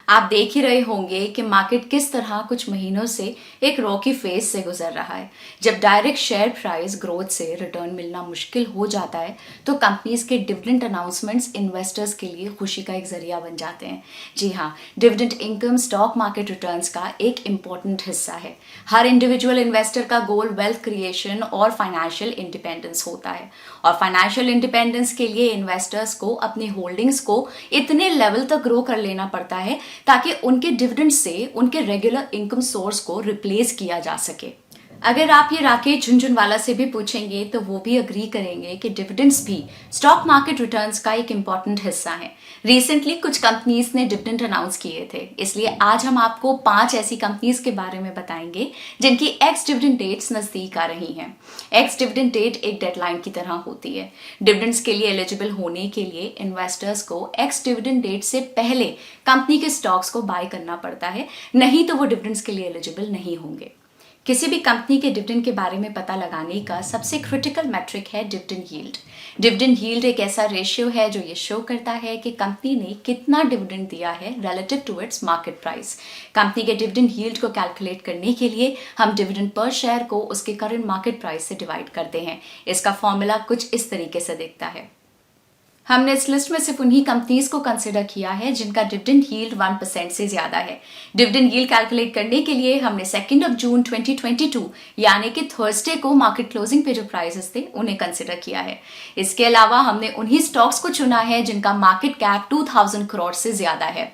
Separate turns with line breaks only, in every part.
आप देख ही रहे होंगे कि मार्केट किस तरह कुछ महीनों से एक रॉकी फेज से गुजर रहा है। जब डायरेक्ट शेयर प्राइस ग्रोथ से रिटर्न मिलना मुश्किल हो जाता है तो कंपनीज के डिविडेंड अनाउंसमेंट्स इन्वेस्टर्स के लिए खुशी का एक जरिया बन जाते हैं। जी हाँ, dividend income stock market returns का एक इम्पॉर्टेंट हिस्सा है। हर इंडिविजुअल इन्वेस्टर का गोल वेल्थ क्रिएशन और फाइनेंशियल इंडिपेंडेंस होता है, और फाइनेंशियल इंडिपेंडेंस के लिए इन्वेस्टर्स को अपनी होल्डिंग्स को इतने लेवल तक ग्रो कर लेना पड़ता है ताकि उनके डिविडेंड से उनके रेगुलर इनकम सोर्स को रिप्लेस किया जा सके। अगर आप ये राकेश झुनझुनवाला से भी पूछेंगे तो वो भी अग्री करेंगे कि डिविडेंड्स भी स्टॉक मार्केट रिटर्न्स का एक इम्पॉर्टेंट हिस्सा है। रिसेंटली कुछ कंपनीज ने डिविडेंड अनाउंस किए थे, इसलिए आज हम आपको 5 ऐसी कंपनीज के बारे में बताएंगे जिनकी एक्स डिविडेंड डेट्स नजदीक आ रही हैं। एक्स डिविडेंड डेट एक डेडलाइन की तरह होती है। डिविडेंड्स के लिए एलिजिबल होने के लिए इन्वेस्टर्स को एक्स डिविडेंड डेट से पहले कंपनी के स्टॉक्स को बाय करना पड़ता है, नहीं तो वो डिविडेंड्स के लिए एलिजिबल नहीं होंगे। किसी भी कंपनी के डिविडेंड के बारे में पता लगाने का सबसे क्रिटिकल मैट्रिक है डिविडेंड यील्ड। डिविडेंड यील्ड एक ऐसा रेशियो है जो ये शो करता है कि कंपनी ने कितना डिविडेंड दिया है relative to its market price. Company के डिविडेंड यील्ड को कैलकुलेट करने के लिए हम डिविडेंड पर शेयर को उसके करंट मार्केट प्राइस से डिवाइड करते हैं। इसका फॉर्मूला कुछ इस तरीके से दिखता है। हमने इस लिस्ट में सिर्फ उन्हीं कंपनीज को कंसिडर किया है जिनका डिविडेंड यील्ड 1% से ज्यादा है। डिविडेंड यील्ड कैलकुलेट करने के लिए हमने 2 जून 2022 यानी कि थर्सडे को मार्केट क्लोजिंग पे जो प्राइसेस थे उन्हें कंसिडर किया है। इसके अलावा हमने उन्हीं स्टॉक्स को चुना है जिनका मार्केट कैप 2000 करोड़ से ज्यादा है।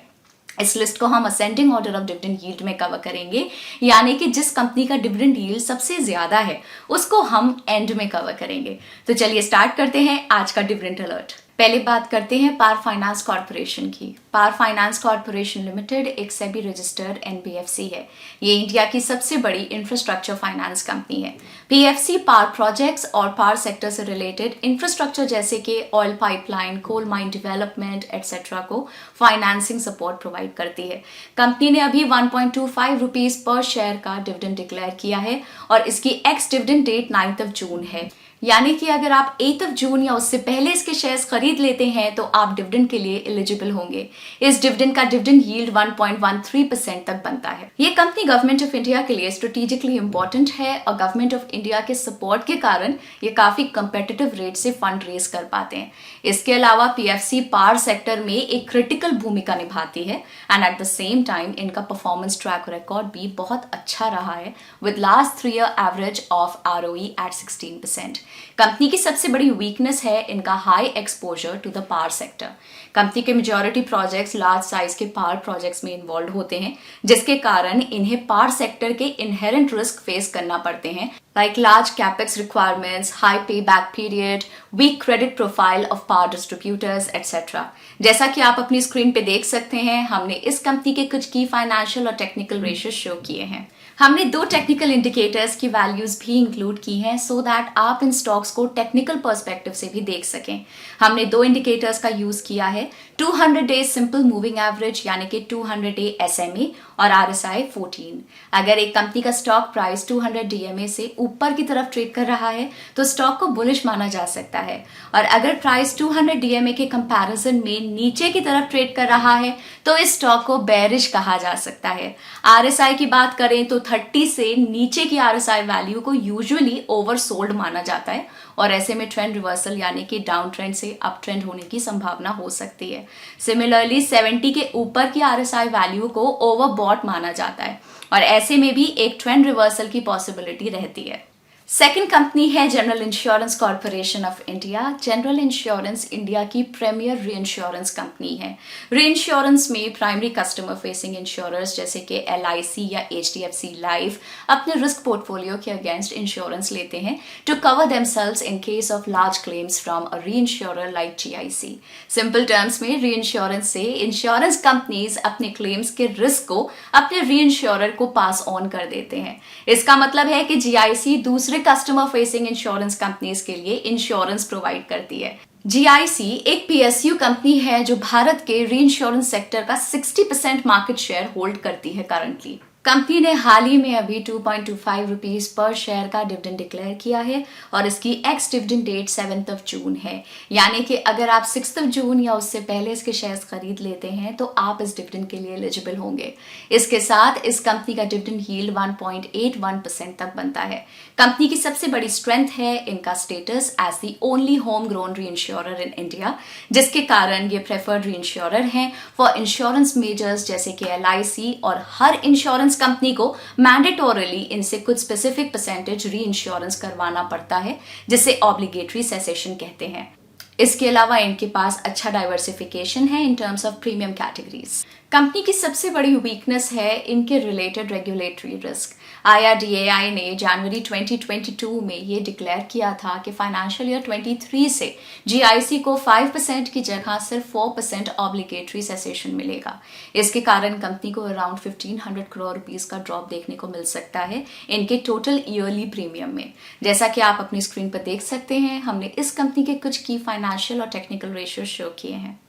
इस लिस्ट को हम ascending order of dividend yield में कवर करेंगे, यानी कि जिस कंपनी का डिविडेंड यील्ड सबसे ज्यादा है उसको हम एंड में कवर करेंगे। तो चलिए स्टार्ट करते हैं आज का डिविडेंड अलर्ट। पहले बात करते हैं पावर फाइनेंस कॉर्पोरेशन की। पावर फाइनेंस कॉर्पोरेशन लिमिटेड एक सेबी रजिस्टर्ड एनबीएफसी है। ये इंडिया की सबसे बड़ी इंफ्रास्ट्रक्चर फाइनेंस कंपनी है। पीएफसी पावर प्रोजेक्ट्स और पावर सेक्टर से रिलेटेड इंफ्रास्ट्रक्चर जैसे कि oil pipeline, coal mine development etcetera को फाइनेंसिंग सपोर्ट प्रोवाइड करती है। कंपनी ने अभी 1.25 रुपीज पर शेयर का डिविडेंड डिक्लेयर किया है और इसकी एक्स डिविडेंड डेट 9 जून है, यानी कि अगर आप 8 जून या उससे पहले इसके शेयर्स खरीद लेते हैं तो आप डिविडेंड के लिए एलिजिबल होंगे। इस डिविडेंड का डिविडेंड यील्ड 1.13% तक बनता है। ये कंपनी गवर्नमेंट ऑफ इंडिया के लिए स्ट्रेटेजिकली इंपॉर्टेंट है और गवर्नमेंट ऑफ इंडिया के सपोर्ट के कारण ये काफी कंपेटिटिव रेट से फंड रेज कर पाते हैं। इसके अलावा पीएफसी पावर सेक्टर में एक क्रिटिकल भूमिका निभाती है and at the same time इनका परफॉर्मेंस ट्रैक रिकॉर्ड भी बहुत अच्छा रहा है with last 3 year average of ROE at 16%। Company की सबसे बड़ी वीकनेस है इनका high exposure to the power sector. Company के मेजॉरिटी प्रोजेक्ट्स लार्ज साइज के पावर प्रोजेक्ट्स में इन्वॉल्व होते हैं, जिसके कारण इन्हें पावर सेक्टर के इनहेरेंट रिस्क फेस करना पड़ते हैं, like large capex requirements, high पे back period, weak credit profile of power distributors etcetera. जैसा कि आप अपनी स्क्रीन पे देख सकते हैं, हमने इस कंपनी के कुछ की फाइनेंशियल और टेक्निकल रेशियो शो किए हैं। हमने 2 टेक्निकल इंडिकेटर्स की वैल्यूज भी इंक्लूड की हैं सो दैट आप इन स्टॉक्स को टेक्निकल पर्सपेक्टिव से भी देख सकें। हमने 2 इंडिकेटर्स का यूज किया है, 200 डे सिंपल मूविंग एवरेज यानी कि 200 डे SMA और RSI 14। अगर एक कंपनी का स्टॉक प्राइस 200 DMA से ऊपर की तरफ ट्रेड कर रहा है तो स्टॉक को बुलिश माना जा सकता है, और अगर प्राइस 200 DMA के कंपैरिजन में नीचे की तरफ ट्रेड कर रहा है तो इस स्टॉक को बेरिश कहा जा सकता है। RSI की बात करें तो 30 से नीचे की RSI वैल्यू को यूजुअली ओवरसोल्ड माना जाता है और ऐसे में ट्रेंड रिवर्सल यानी कि डाउन ट्रेंड से अप ट्रेंड होने की संभावना हो सकती है। सिमिलरली 70 के ऊपर की RSI वैल्यू को ओवरबॉट माना जाता है और ऐसे में भी एक ट्रेंड रिवर्सल की पॉसिबिलिटी रहती है। सेकेंड कंपनी है general insurance corporation of India. General insurance India की प्रीमियर री इंश्योरेंस कंपनी है। री इंश्योरेंस में प्राइमरी कस्टमर फेसिंग इंश्योरर्स जैसे कि LIC या HDFC लाइफ अपने रिस्क पोर्टफोलियो के अगेंस्ट इंश्योरेंस लेते हैं to cover themselves in case of large claims from a reinsurer like GIC। Simple terms में री इंश्योरेंस से इंश्योरेंस कंपनीज अपने क्लेम्स के रिस्क को अपने री इंश्योरर को पास ऑन कर देते हैं। इसका मतलब है कि GIC दूसरे कस्टमर फेसिंग इंश्योरेंस कंपनीज के लिए इंश्योरेंस प्रोवाइड करती है। GIC एक PSU कंपनी है जो भारत के री इंश्योरेंस सेक्टर का 60% मार्केट शेयर होल्ड करती है करंटली। कंपनी ने हाल ही में अभी 2.25 रुपीस पर शेयर का डिविडेंड डिक्लेयर किया है और इसकी एक्स डिविडेंड डेट 7 जून है। यानी कि अगर आप 6 जून या उससे पहले इसके शेयर्स खरीद लेते हैं तो आप इस डिविडेंड के लिए एलिजिबल होंगे। इसके साथ इस कंपनी का डिविडेंड यील्ड 1.81% तक बनता है। कंपनी की सबसे बड़ी स्ट्रेंथ है इनका status as the only home grown reinsurer in India, जिसके कारण ये प्रेफर्ड री इंश्योरर हैं फॉर इंश्योरेंस मेजर्स जैसे कि LIC, और हर इंश्योरेंस कंपनी को मैंडेटोरली इनसे कुछ स्पेसिफिक परसेंटेज री इंश्योरेंस करवाना पड़ता है, जिसे ऑब्लिगेटरी सेसेशन कहते हैं। इसके अलावा इनके पास अच्छा डाइवर्सिफिकेशन है in terms of premium categories. Company की सबसे बड़ी वीकनेस है इनके रिलेटेड रेगुलेटरी रिस्क। IRDAI ने जनवरी 2022 में ये डिक्लेयर किया था कि फाइनेंशियल ईयर 23 से GIC को 5% की जगह सिर्फ 4% ऑब्लिगेटरी सेसेशन मिलेगा। इसके कारण कंपनी को अराउंड 1500 करोड़ रुपीस का ड्रॉप देखने को मिल सकता है इनके टोटल ईयरली प्रीमियम में। जैसा कि आप अपनी स्क्रीन पर देख सकते हैं, हमने इस कंपनी के कुछ की फाइनेंशियल और टेक्निकल रेशियो शो किए हैं।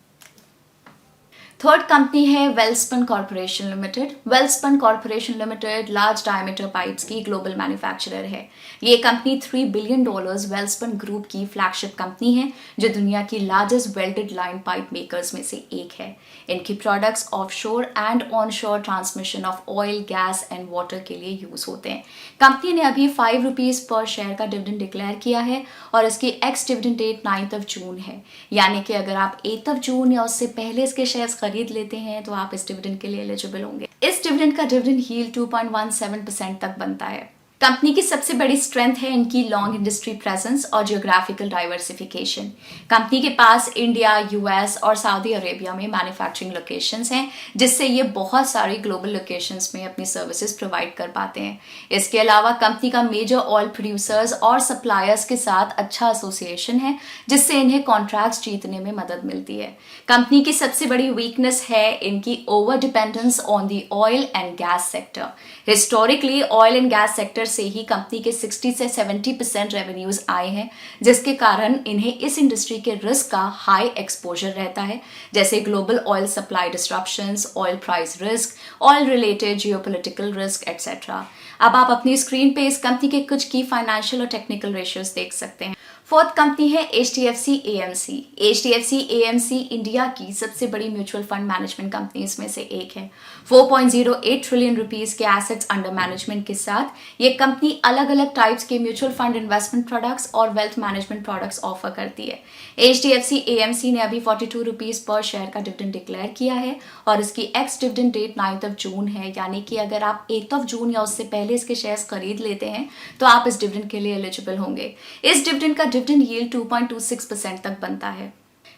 थर्ड कंपनी है Welspun corporation limited. Welspun corporation limited large diameter pipes की ग्लोबल मैन्युफैक्चरर है। ये कंपनी $3 बिलियन वेल्सपन ग्रुप की फ्लैगशिप कंपनी है, जो दुनिया की largest welded line pipe makers में से एक है। इनकी products offshore and onshore transmission of oil, gas and water के लिए यूज होते हैं। कंपनी ने अभी 5 रुपीज पर शेयर का डिविडेंड डिक्लेयर किया है और इसकी एक्स डिविडेंड डेट 9 जून है। यानी कि अगर आप 8 जून या उससे पहले इसके शेयर्स खरीद लेते हैं तो आप इस डिविडेंड के लिए एलिजिबल होंगे। इस डिविडेंड का डिविडेंड यील्ड 2.17% तक बनता है। कंपनी की सबसे बड़ी स्ट्रेंथ है इनकी लॉन्ग इंडस्ट्री प्रेजेंस और जियोग्राफिकल डाइवर्सिफिकेशन। कंपनी के पास इंडिया, US और सऊदी अरेबिया में मैन्युफैक्चरिंग लोकेशंस हैं, जिससे ये बहुत सारी ग्लोबल लोकेशंस में अपनी सर्विसेज प्रोवाइड कर पाते हैं। इसके अलावा कंपनी का मेजर ऑयल प्रोड्यूसर्स और सप्लायर्स के साथ अच्छा एसोसिएशन है, जिससे इन्हें कॉन्ट्रैक्ट्स जीतने में मदद मिलती है। कंपनी की सबसे बड़ी वीकनेस है इनकी over dependence on the oil and gas sector. Historically oil and gas sector से ही कंपनी के 60 से 70% रेवेन्यूज आए हैं, जिसके कारण इन्हें इस इंडस्ट्री के रिस्क का हाई एक्सपोजर रहता है, जैसे global oil supply disruptions, oil price risk, oil related geopolitical risk etcetera. अब आप अपनी स्क्रीन पे इस कंपनी के कुछ की फाइनेंशियल और टेक्निकल रेशियोज देख सकते हैं। फोर्थ कंपनी है HDFC AMC। HDFC AMC India की सबसे बड़ी म्यूचुअल फंड मैनेजमेंट कंपनीज में से एक है। 4.08 ट्रिलियन रुपीस के एसेट्स अंडर मैनेजमेंट के साथ ये कंपनी अलग अलग टाइप्स के म्यूचुअल फंड इन्वेस्टमेंट प्रोडक्ट्स और वेल्थ मैनेजमेंट प्रोडक्ट्स ऑफर करती है। HDFC AMC ने अभी 42 रुपीस पर शेयर का डिविडेंड डिक्लेयर किया है और इसकी एक्स डिविडेंड डेट 9 जून है। यानी कि अगर आप 8 जून या उससे पहले इसके शेयर्स खरीद लेते हैं तो आप इस डिविडेंड के लिए एलिजिबल होंगे। इस डिविडेंड का डिविडेंड यील्ड 2.26% तक बनता है।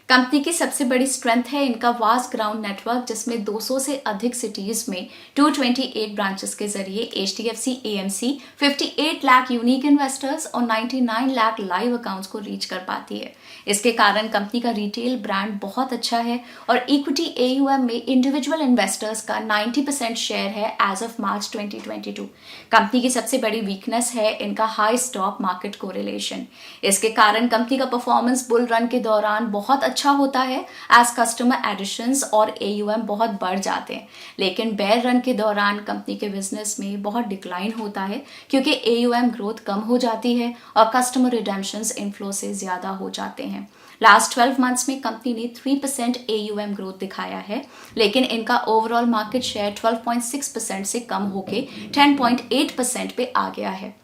कंपनी की सबसे बड़ी स्ट्रेंथ है इनका वास्ट ग्राउंड नेटवर्क, जिसमें 200 से अधिक सिटीज में 228 ब्रांचेस के जरिए HDFC AMC 58 lakh unique investors और 99 लाख लाइव अकाउंट्स को रीच कर पाती है। इसके कारण कंपनी का रिटेल ब्रांड बहुत अच्छा है और इक्विटी AUM में इंडिविजुअल इन्वेस्टर्स का 90% शेयर है एज ऑफ मार्च 2022। कंपनी की सबसे बड़ी वीकनेस है इनका हाई स्टॉक मार्केट कोरिलेशन। इसके कारण कंपनी का परफॉर्मेंस बुल रन के दौरान बहुत अच्छा होता है एज कस्टमर एडिशंस और AUM बहुत बढ़ जाते हैं, लेकिन बेयर रन के दौरान कंपनी के बिजनेस में बहुत डिक्लाइन होता है क्योंकि AUM ग्रोथ कम हो जाती है और कस्टमर रिडेम्पशंस इनफ्लो से ज्यादा हो जाते हैं। लास्ट 12 मंथ्स में कंपनी ने 3% AUM ग्रोथ दिखाया है, लेकिन इनका ओवरऑल मार्केट शेयर 12.6% से कम होके 10.8% पे आ गया है।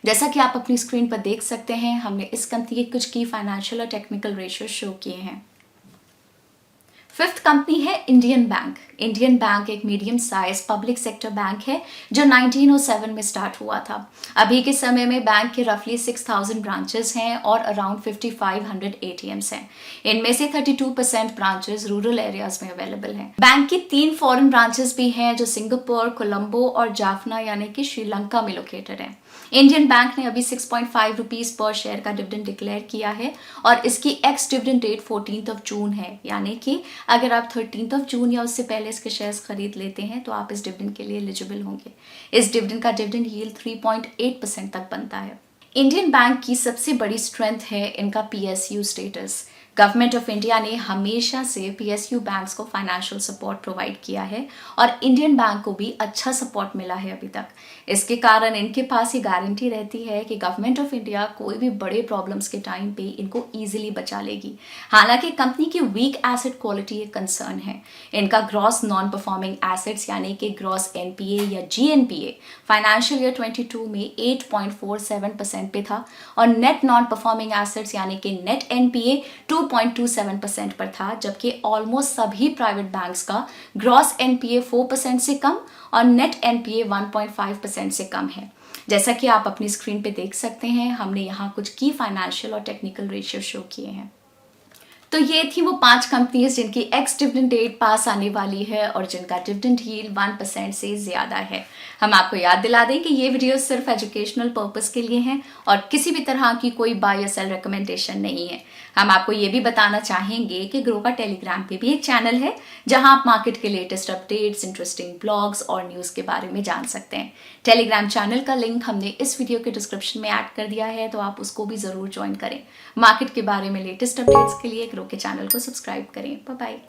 जैसा कि आप अपनी स्क्रीन पर देख सकते हैं, हमने इस कंपनी के कुछ की फाइनेंशियल और टेक्निकल रेशियो शो किए हैं। फिफ्थ कंपनी है इंडियन बैंक। इंडियन बैंक एक medium size public sector bank है जो 1907 में स्टार्ट हुआ था। अभी के समय में बैंक के रफली 6000 ब्रांचेस हैं और अराउंड 5500 ATMs हैं। इनमें से 32% ब्रांचेस रूरल एरियाज में अवेलेबल हैं। बैंक की 3 फॉरेन ब्रांचेस भी हैं जो सिंगापुर, कोलंबो और जाफना यानी कि श्रीलंका में लोकेटेड हैं। इंडियन बैंक ने अभी 6.5 रुपीस पर शेयर का डिविडेंड डिक्लेयर किया है और इसकी एक्स डिविडेंड डेट 14 जून है। यानी कि अगर आप 13 जून या उससे पहले इसके शेयर्स खरीद लेते हैं तो आप इस डिविडेंड के लिए एलिजिबल होंगे। इस डिविडेंड का डिविडेंड यील्ड 3.8% तक बनता है। इंडियन बैंक की सबसे बड़ी स्ट्रेंथ है इनका PSU status. Government of India ने हमेशा से पीएसयू बैंक्स को फाइनेंशियल सपोर्ट प्रोवाइड किया है और इंडियन बैंक को भी अच्छा सपोर्ट मिला है अभी तक। इसके कारण इनके पास ये गारंटी रहती है कि गवर्नमेंट ऑफ इंडिया कोई भी बड़े प्रॉब्लम्स के टाइम पे इनको इजीली बचा लेगी। हालांकि कंपनी की वीक एसेट क्वालिटी एक कंसर्न है। इनका ग्रॉस नॉन परफॉर्मिंग एसेट्स यानी कि ग्रॉस एनपीए या जीएनपीए फाइनेंशियल ईयर 22 में 8.47% पे था और नेट नॉन परफॉर्मिंग एसेट्स यानी कि नेट एनपीए 2.27% पर था, जबकि ऑलमोस्ट सभी प्राइवेट बैंक्स का ग्रॉस एनपीए 4% से कम और नेट एनपीए 1.5% से कम है। जैसा कि आप अपनी स्क्रीन पे देख सकते हैं, हमने यहाँ कुछ की फाइनेंशियल और टेक्निकल रेशियो शो किए हैं। तो ये थी वो 5 कंपनीज जिनकी एक्स डिविडेंड डेट पास आने वाली है और जिनका डिविडेंड यील्ड 1% से ज्यादा है। हम आपको याद दिला दें कि ये वीडियो सिर्फ एजुकेशनल पर्पस के लिए हैं और किसी भी तरह की कोई बाय या सेल रिकमेंडेशन नहीं है। हम आपको ये भी बताना चाहेंगे कि ग्रो का टेलीग्राम पे भी एक चैनल है जहां आप मार्केट के लेटेस्ट अपडेट्स, इंटरेस्टिंग ब्लॉग्स और न्यूज के बारे में जान सकते हैं। टेलीग्राम चैनल का लिंक हमने इस वीडियो के डिस्क्रिप्शन में ऐड कर दिया है, तो आप उसको भी जरूर ज्वाइन करें। मार्केट के बारे में लेटेस्ट अपडेट्स के लिए ग्रो के चैनल को सब्सक्राइब करें। Bye bye.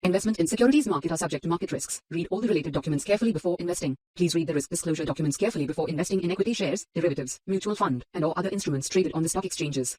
Investment in securities market are subject to market risks. Read all the related documents carefully before investing. Please read the risk disclosure documents carefully before investing in equity shares, derivatives, mutual fund, and or other instruments traded on the stock exchanges.